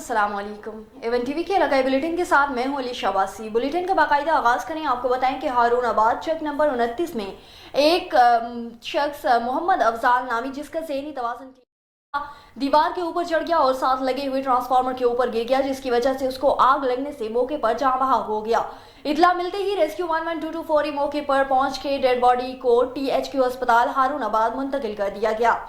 अस्सलाम वालेकुम। Avon TV के लगाई बुलेटिन के साथ मैं हूं अली शाबासी। बुलेटिन का बाकायदा आगाज़ करें। आपको बताएं कि हारून आबाद चक नंबर 29 में एक शख्स मोहम्मद अफजाल नामी, जिसका ज़हनी तवाज़ुन दीवार के ऊपर चढ़ गया और साथ लगे हुए ट्रांसफार्मर के ऊपर गिर गया, जिसकी वजह से उसको आग लगने से मौके पर जान बहाक हो गया। इतला मिलते ही रेस्क्यू 112 फौरी मौके पर पहुंच के डेड बॉडी को THQ अस्पताल हारून आबाद मुंतकिल कर दिया गया।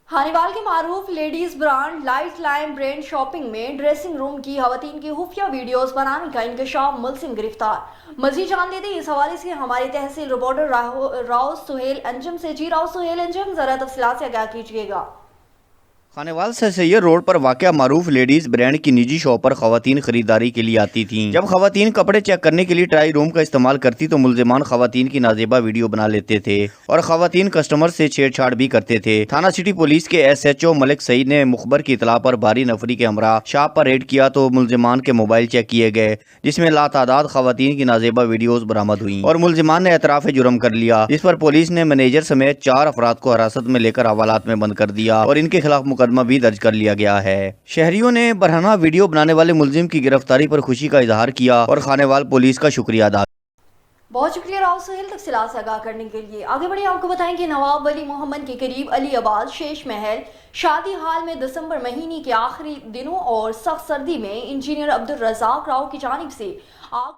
हानीवाल के मारूफ ladies brand Light Line brand shopping में ड्रेसिंग रूम की खवातीन की खुफिया वीडियोस बनाने का इंकशाफ, मुलजिम गिरफ्तार। मजीद जान लेते इस हवाले से हमारे तहसील रिपोर्टर राव सुहेल अंजम से। जी राव सुहेल अंजम, जरा तफसीलात से आगाह कीजिएगा। खानेवाल से सैयद रोड पर वाक़या मारूफ लेडीज ब्रांड की निजी शॉप पर खवातीन खरीदारी के लिए आती थीं। जब खवातीन कपड़े चेक करने के लिए ट्राई रूम का इस्तेमाल करती तो मुल्जिमान खवातीन की नाजेबा वीडियो बना लेते थे और खवातीन कस्टमर से छेड़छाड़ भी करते थे। थाना सिटी पुलिस के SHO मलिक सईद ने मुखबर की इतला पर भारी नफरी के हमरा शॉप पर रेड किया तो मुल्जिमान के मोबाइल चेक किए गए, जिसमें लातादाद खवातीन की नाजेबा वीडियोज बरामद हुई और मुल्जिमान ने एतराफ़ जुर्म कर लिया, जिस पर पुलिस ने मैनेजर समेत 4 अफराद को हिरासत में लेकर हवालात में बंद कर दिया और इनके खिलाफ मुकदमा भी दर्ज कर लिया गया है। शहरियों ने बरहना वीडियो बनाने वाले मुलजिम की गिरफ्तारी पर खुशी का इजहार किया और खानेवाल पुलिस का शुक्रिया अदा। बहुत शुक्रिया राव सुहेल तफसीलात से आगाह करने के लिए। आगे बढ़े, आपको बताएं कि नवाब वली मोहम्मद के करीब अली आबाद शेष महल शादी हाल में दिसंबर महीने के आखिरी दिनों और सख्त सर्दी में इंजीनियर अब्दुल रज़ाक राव की जानिब से आग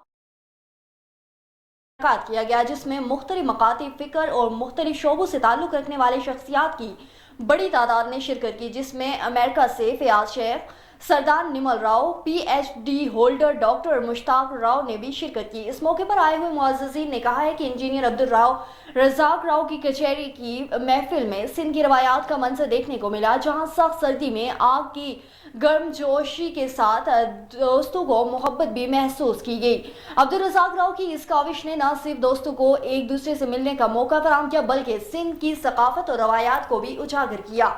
किया गया, जिसमें मुख्तलिफ मकाती फिक्र और मुख्तलिफ शोबों से ताल्लुक रखने वाले शख्सियात की बड़ी तादाद ने शिरकत की, जिसमें अमेरिका से Fayaz Sheikh, Sardar Nimal Rao, PhD holder doctor Mushtaq Rao ने भी शिरकत की। इस मौके पर आए हुए मुअज़्ज़िज़ीन ने कहा है कि इंजीनियर अब्दुल रज़ाक राव की कचहरी की महफिल में सिंध की रवायात का मंजर देखने को मिला, जहां सख्त सर्दी में आग की गर्मजोशी के साथ दोस्तों को मोहब्बत भी महसूस की गई। अब्दुल रज़ाक राव की इस काविश ने न सिर्फ दोस्तों को एक दूसरे से मिलने का मौका फराहम किया, बल्कि सिंध की सकाफत और रवायात को भी उजागर किया।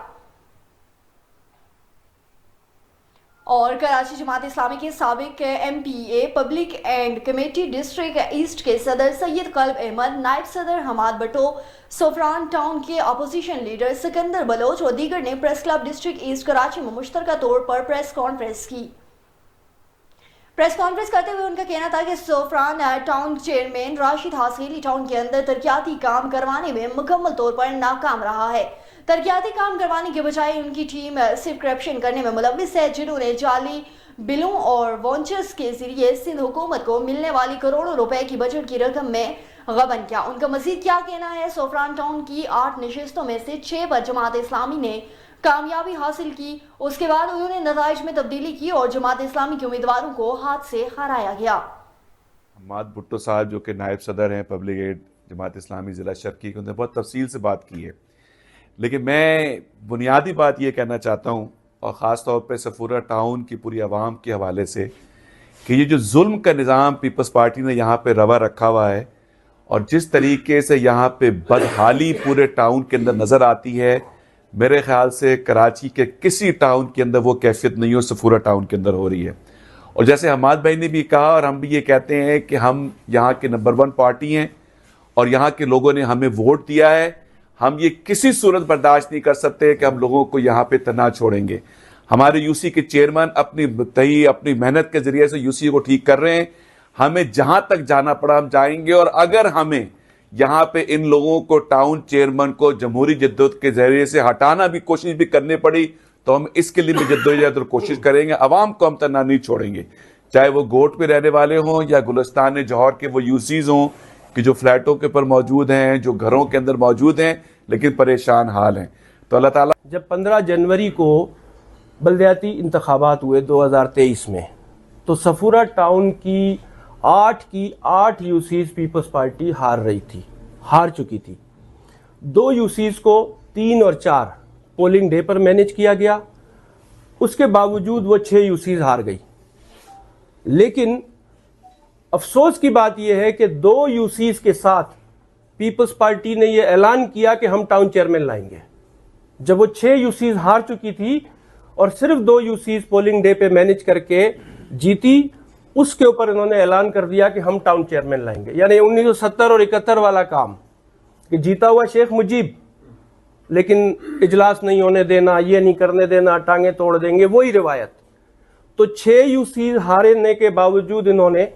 और कराची जमात इस्लामी के साबिक MPA public and committee district east के सदर सैयद कल्ब अहमद, नायब सदर हमाद भट्टो, सोफरान टाउन के अपोजिशन लीडर सिकंदर बलोच और दीगर ने press club district east Karachi में मुश्तरका तौर पर प्रेस कॉन्फ्रेंस की। प्रेस कॉन्फ्रेंस करते हुए उनका कहना था कि सोफरान टाउन चेयरमैन राशिद हासिली टाउन के अंदर तरक्याती काम करवाने में मुकम्मल तौर पर नाकाम रहा है। तरक्याती काम करवाने के बजाय उनकी टीम सिर्फ करप्शन करने में मुलव्विस है, जिन्होंने जाली बिलों और वाउचर्स के जरिए सिंध हुकूमत को मिलने वाली करोड़ों रुपए की बजट की रकम में गबन किया। उनका मजीद क्या कहना है? सोफरान टाउन की 8 नशिस्तों में से 6 पर जमात इस्लामी ने कामयाबी हासिल की। उसके बाद उन्होंने नताइज में तब्दीली की और जमात इस्लामी के उम्मीदवारों को हाथ से हराया गया। हमाद भुट्टो साहब जो कि नायब सदर हैं पब्लिक एड जमात इस्लामी ज़िला शर्की, उन्होंने बहुत तफसील से बात की है, लेकिन मैं बुनियादी बात ये कहना चाहता हूँ और ख़ास तौर पे सफूरा टाउन की पूरी आवाम के हवाले से कि ये जो जुल्म का निज़ाम पीपल्स पार्टी ने यहाँ पे रवा रखा हुआ है और जिस तरीके से यहाँ पे बदहाली पूरे टाउन के अंदर नज़र आती है, मेरे ख्याल से कराची के किसी टाउन के अंदर वो कैफियत नहीं हो सफूरा टाउन के अंदर हो रही है। और जैसे हमाद भाई ने भी कहा और हम भी ये कहते हैं कि हम यहाँ के नंबर 1 पार्टी हैं और यहाँ के लोगों ने हमें वोट दिया है। हम ये किसी सूरत बर्दाश्त नहीं कर सकते कि हम लोगों को यहाँ पे तना छोड़ेंगे। हमारे UC के चेयरमैन अपनी मेहनत के जरिए से UC को ठीक कर रहे हैं। हमें जहां तक जाना पड़ा हम जाएंगे और अगर हमें यहाँ पे इन लोगों को टाउन चेयरमैन को जमहूरी जद्दोजहद के जरिए से हटाना भी कोशिश भी करनी पड़ी तो हम इसके लिए भी जद्दोजहद और कोशिश करेंगे। अवाम को हम तना नहीं छोड़ेंगे, चाहे वो गोट पे रहने वाले हों या गुलिस्तान जौहर के वो UCs हों कि जो फ्लैटों के ऊपर मौजूद हैं, जो घरों के अंदर मौजूद हैं लेकिन परेशान हाल हैं। तो अल्लाह ताला जब 15 जनवरी को बल्दियाती इंतखाबात हुए 2023 में, तो सफूरा टाउन की 8 UCs पीपल्स पार्टी हार चुकी थी। 2 UCs को 3 और 4 पोलिंग डे पर मैनेज किया गया, उसके बावजूद वो 6 UCs हार गई। लेकिन अफसोस की बात यह है कि 2 UCs के साथ पीपल्स पार्टी ने यह ऐलान किया कि हम टाउन चेयरमैन लाएंगे, जब वो 6 UCs हार चुकी थी और सिर्फ 2 UCs पोलिंग डे पे मैनेज करके जीती। उसके ऊपर इन्होंने ऐलान कर दिया कि हम टाउन चेयरमैन लाएंगे, यानी 1970 और 71 वाला काम कि जीता हुआ शेख मुजीब لیکن اجلاس نہیں ہونے دینا, یہ نہیں کرنے دینا, ٹانگیں توڑ دیں گے, وہی روایت. تو 6 یوسیز ہارنے کے باوجود انہوں نے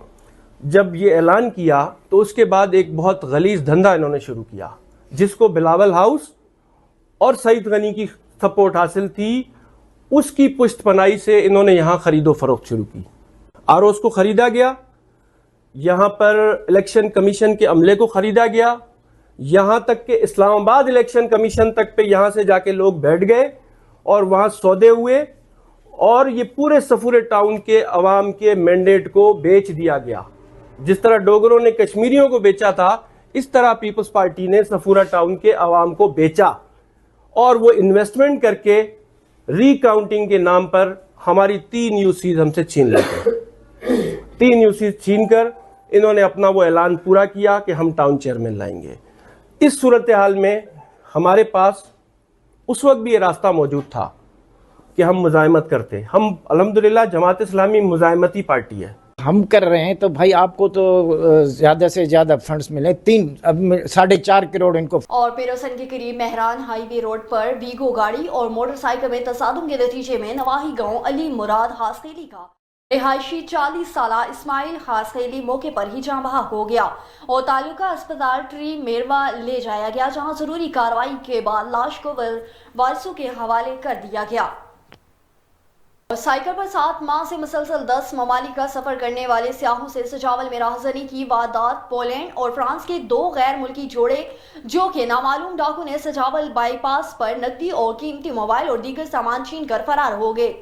جب یہ اعلان کیا تو اس کے بعد ایک بہت غلیظ دھندا انہوں نے شروع کیا, جس کو بلاول ہاؤس اور سعید غنی کی سپورٹ حاصل تھی. اس کی پشت پناہی سے انہوں نے یہاں خرید و فروخت شروع کی. آروز کو خریدا گیا, یہاں پر الیکشن کمیشن کے عملے کو خریدا گیا, یہاں تک کہ اسلام آباد الیکشن کمیشن تک پہ یہاں سے جا کے لوگ بیٹھ گئے اور وہاں سودے ہوئے, اور یہ پورے صفورہ ٹاؤن کے عوام کے مینڈیٹ کو بیچ دیا گیا. جس طرح ڈوگروں نے کشمیریوں کو بیچا تھا, اس طرح پیپلز پارٹی نے صفورہ ٹاؤن کے عوام کو بیچا, اور وہ انویسٹمنٹ کر کے ری کاؤنٹنگ کے نام پر ہماری 3 یوسیز ہم سے چھین لیتے. 3 یوسیز چھین کر انہوں نے اپنا وہ اعلان پورا کیا کہ ہم ٹاؤن چیئرمین لائیں گے. اس صورتحال میں ہمارے پاس اس وقت بھی یہ راستہ موجود تھا کہ ہم مزاحمت کرتے. ہم الحمدللہ جماعت اسلامی مزاحمتی پارٹی ہے, ہم کر رہے ہیں, تو بھائی آپ کو تو زیادہ سے زیادہ فنڈز ملے. 4.5 کروڑ ان کو. اور پیروسن کے قریب مہران ہائی وے روڈ پر ویگو گاڑی اور موٹر سائیکل میں تصادم کے نتیجے میں نواحی گاؤں علی مراد ہاسخیلی کا رہائشی 40 سالہ اسماعیل ہاسخیلی موقع پر ہی جاں بحق ہو گیا اور تعلقہ اسپتال ٹری میروا لے جایا گیا, جہاں ضروری کارروائی کے بعد لاش کو وارثوں کے حوالے کر دیا گیا. سائیکل پر 7 ماہ سے مسلسل 10 ممالک کا سفر کرنے والے سیاحوں سے سجاول میں راہزنی کی واردات. پولینڈ اور فرانس کے 2 غیر ملکی جوڑے جو کہ نامعلوم ڈاکو نے سجاول بائی پاس پر نقدی اور قیمتی موبائل اور دیگر سامان چھین کر فرار ہو گئے.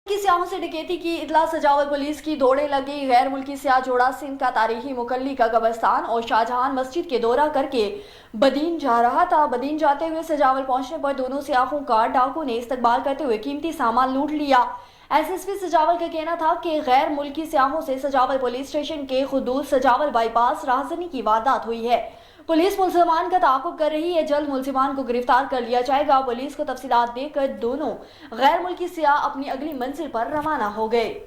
غیر سیاحوں سے ڈکیتی کی اطلاع سجاول پولیس کی دوڑے لگ گئی. غیر ملکی سیاح جوڑا سندھ کا تاریخی مکلی کا قبرستان اور شاہجہان مسجد کے دورہ کر کے بدین جا رہا تھا. بدین جاتے ہوئے سجاول پہنچنے پر دونوں سیاحوں کا ڈاکو نے استقبال کرتے ہوئے قیمتی سامان لوٹ لیا. ایس ایس پی سجاول کا کہنا تھا کہ غیر ملکی سیاحوں سے سجاول پولیس اسٹیشن کے حدود سجاول بائی پاس راہزنی کی واردات ہوئی ہے. پولیس ملزمان کا تعاقب کر رہی ہے, جلد ملزمان کو گرفتار کر لیا جائے گا. پولیس کو تفصیلات دے کر دونوں غیر ملکی سیاح اپنی اگلی منزل پر روانہ ہو گئے.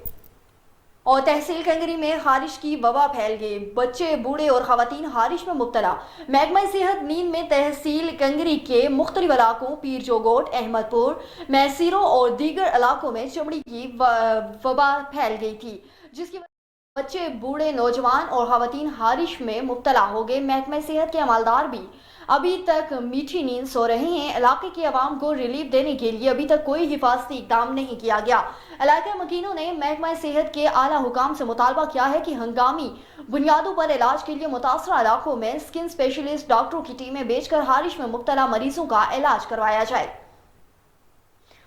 اور تحصیل کنگری میں خارش کی وبا پھیل گئی, بچے بوڑھے اور خواتین خارش میں مبتلا. محکمہ صحت نیند میں تحصیل کنگری کے مختلف علاقوں پیر جوگوٹ, احمد پور, میسیرو اور دیگر علاقوں میں چمڑی کی وبا پھیل گئی تھی, جس کی وجہ سے بچے بوڑھے نوجوان اور خواتین خارش میں مبتلا ہو گئے. محکمہ صحت کے عملدار بھی ابھی تک میٹھی نیند سو رہے ہیں. علاقے کے عوام کو ریلیف دینے کے لیے ابھی تک کوئی حفاظتی اقدام نہیں کیا گیا. علاقہ مکینوں نے محکمہ صحت کے اعلیٰ حکام سے مطالبہ کیا ہے کہ ہنگامی بنیادوں پر علاج کے لیے متاثرہ علاقوں میں اسکن اسپیشلسٹ ڈاکٹروں کی ٹیمیں بھیج کر خارش میں مبتلا مریضوں کا علاج کروایا جائے.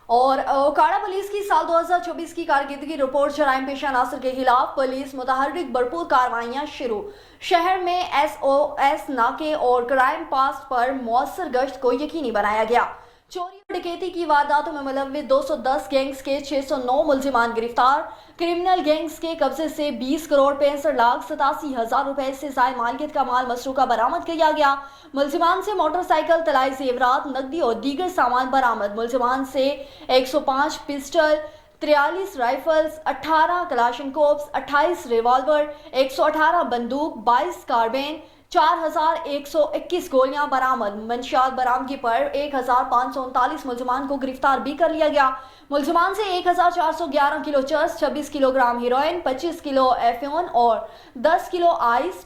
اور اوکاڑا پولیس کی سال 2024 کی کارکردگی رپورٹ. جرائم پیشہ عناصر کے خلاف پولیس متحرک بھرپور کارروائیاں شروع. شہر میں SOS ناکے اور کرائم پاس پر مؤثر گشت کو یقینی بنایا گیا. چوری اور ڈکیتی کی وارداتوں میں ملوث 210 گینگز کے 609 ملزمان گرفتار. کرمنل گینگز کے قبضے سے 20 کروڑ 65 لاکھ 87 ہزار روپے سے زائد مالکیت کا مال مسروقہ برآمد کیا گیا. ملزمان سے موٹر سائیکل, طلائی زیورات, نقدی اور دیگر سامان برآمد. ملزمان سے 105 پسٹل, 43 رائفلز, 18 کلاشنکوفز, 28 ریوالور, 118 بندوق, 22 کاربین, 4121 گولیاں برآمد. منشیات برآمدگی پر 1539 ملزمان کو گرفتار بھی کر لیا گیا. ملزمان سے 1411 کلو چرس, 26 کلو گرام ہیروئن, 25 کلو ایفیون اور 10 کلو آئس,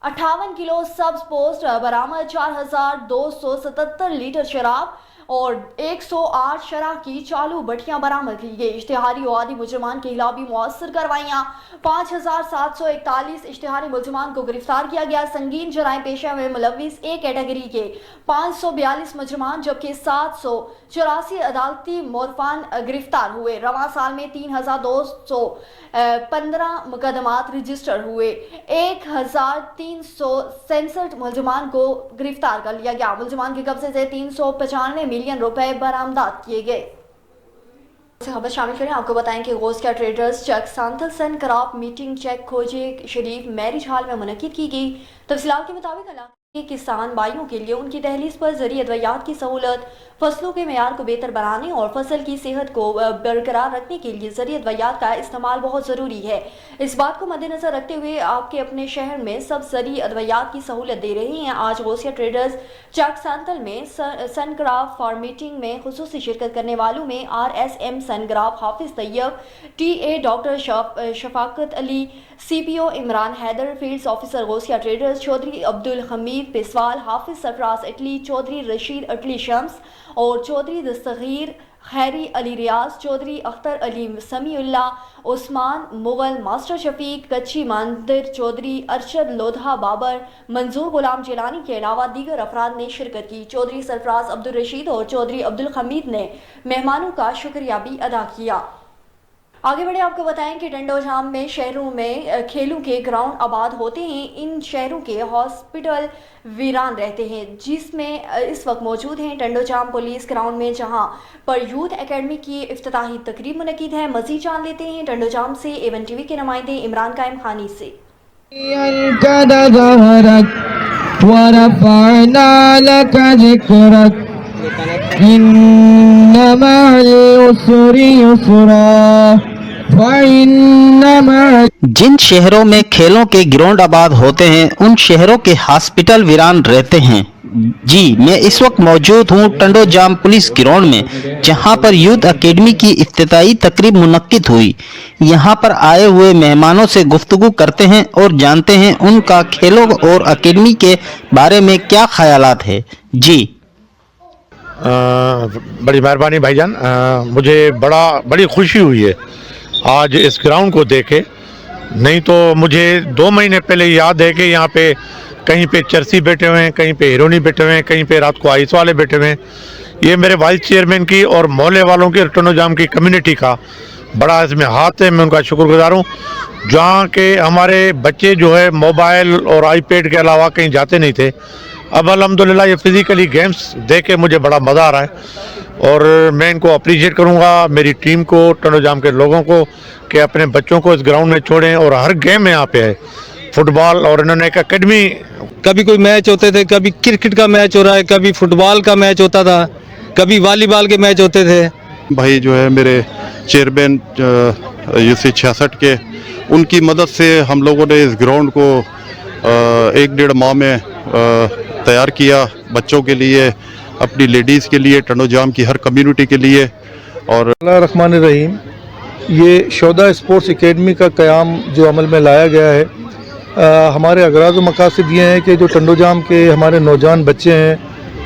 858 کلو سبز پوسٹ برآمد. 4277 لیٹر شراب اور 108 شرح کی چالو بٹیاں برآمد کی گئی. اشتہاری و عادی مجرمان کے خلاف بھی مؤثر کارروائیاں. 5741 اشتہاری ملزمان کو گرفتار کیا گیا. سنگین جرائم پیشہ میں ملوث ایک کیٹیگری کے 542 مجرمان جبکہ 784 عدالتی مورفان گرفتار ہوئے. رواں سال میں 3215 مقدمات رجسٹر ہوئے. 1367 ملزمان کو گرفتار کر لیا گیا. ملزمان کے قبضے سے 395 ملین روپے برآمدات کیے گئے. خبر شامل کریں. آپ کو بتائیں کہ غوث کیا ٹریڈرز چیک سانتھل سن کراپ میٹنگ چیک کھوجے شریف میرج ہال میں منعقد کی گئی. تفصیلات کے مطابق किसान भाइयों के लिए उनकी दहलीज पर ज़रिए अद्वियात की सहूलत, फसलों के मेयार को बेहतर बनाने और फसल की सेहत को बरकरार रखने के लिए ज़रिए अद्वियात का इस्तेमाल बहुत ज़रूरी है। इस बात को मद्देनज़र रखते हुए आपके अपने शहर में सब ज़रिए अद्वियात की सहूलत दे रहे हैं। आज गौसिया ट्रेडर्स चक संतल में सनक्राफ्ट फार्म मीटिंग में खुसूसी शिरकत करने वालों में RSM Suncraft Hafiz Tayyab, TA doctor Shafaqat Ali, CPO Imran Haider, fields officer Ghausia traders Chaudhry Abdul Hamid Peswal, Hafiz Sarfaraz Atli, Chaudhry Rashid Atli Shams और चौधरी दस्तगीर खैरी अली रियाज, चौधरी अख्तर अली समीउल्ला, उस्मान मुगल, मास्टर शफीक, कच्ची मंदिर चौधरी, अरशद लोधा बाबर, मंजूर गुलाम जिलानी के अलावा दीगर अफराद ने शिरकत की। चौधरी सरफराज अब्दुल रशीद और चौधरी अब्दुल हमीद ने मेहमानों का शुक्रिया भी अदा किया। आगे बढ़े आपको बताएं कि टंडोजाम में शहरों में खेलों के ग्राउंड आबाद होते हैं। इन शहरों के हॉस्पिटल वीरान रहते हैं, जिसमें इस वक्त मौजूद हैं टंडोजाम पुलिस ग्राउंड में, जहां पर यूथ एकेडमी की इफ्तिताही तकरीब मुनक्किद है। मजीद जान लेते हैं टंडोजाम से A1 TV के नुमाइंदे इमरान कायम खानी से। जिन शहरों में खेलों के ग्राउंड आबाद होते हैं उन शहरों के हॉस्पिटल वीरान रहते हैं। जी, मैं इस वक्त मौजूद हूँ टंडोजाम पुलिस ग्राउंड में, जहाँ पर यूथ एकेडमी की इफ्तिताही तकरीब मुनक्किद हुई। यहाँ पर आए हुए मेहमानों से गुफ्तगू करते हैं और जानते हैं उनका खेलों और एकेडमी के बारे में क्या ख्यालात है। जी बड़ी मेहरबानी भाईजान, मुझे बड़ी खुशी हुई है आज इस ग्राउंड को देखे। नहीं तो मुझे 2 महीने पहले याद है कि यहाँ पे कहीं पे चर्सी बैठे हुए हैं, कहीं पे हिरोनी बैठे हुए हैं, कहीं पे रात को आइस वाले बैठे हुए हैं। ये मेरे वाइस चेयरमैन की और मोहल्ले वालों की टंडोजाम की कम्युनिटी का बड़ा इसमें हाथ है, मैं उनका शुक्रगुजार हूँ। जहाँ के हमारे बच्चे जो है मोबाइल और आईपैड के अलावा कहीं जाते नहीं थे, अब अल्हम्दुलिल्लाह ये फिज़िकली गेम्स देख के मुझे बड़ा मज़ा आ रहा है। और मैं इनको अप्रिशिएट करूँगा, मेरी टीम को, टंडोजाम के लोगों को, कि अपने बच्चों को इस ग्राउंड में छोड़ें और हर गेम में यहाँ पे है फुटबॉल। और इन्होंने एक एकेडमी, कभी कोई मैच होते थे, कभी क्रिकेट का मैच हो रहा है, कभी फुटबॉल का मैच होता था, कभी वॉलीबॉल के मैच होते थे। भाई जो है मेरे चेयरमैन UC 66 के, उनकी मदद से हम लोगों ने इस ग्राउंड को 1-1.5 माह में तैयार किया, बच्चों के लिए, अपनी लेडीज़ के लिए, टंडोजाम की हर कम्युनिटी के लिए। और रहमान रहीम, ये शोधा स्पोर्ट्स एकेडमी का क़याम जो अमल में लाया गया है, हमारे अगराज़ व मकासद ये हैं कि जो टंडोजाम के हमारे नौजवान बच्चे हैं,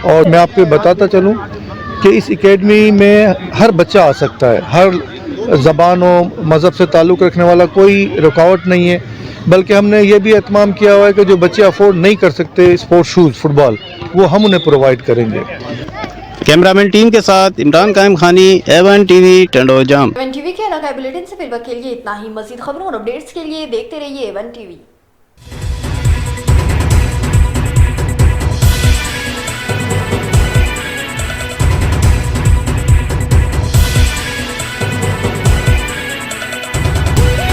और मैं आपको बताता चलूँ कि इस एकेडमी में हर बच्चा आ सकता है, हर ज़बान व मज़हब से ताल्लुक़ रखने वाला कोई रुकावट नहीं है। बल्कि हमने ये भी एहतमाम किया हुआ है कि जो बच्चे अफोर्ड नहीं कर सकते स्पोर्ट्स शूज़ फुटबॉल, वो हम उन्हें प्रोवाइड करेंगे। कैमरामैन टीम के साथ इमरान कायम खानी, A1 TV Tando Jam. A1 TV के इलाका बुलेटिन से फिर वक्त के लिए इतना ही। मज़ीद खबरों और अपडेट्स के लिए देखते रहिए A1 TV।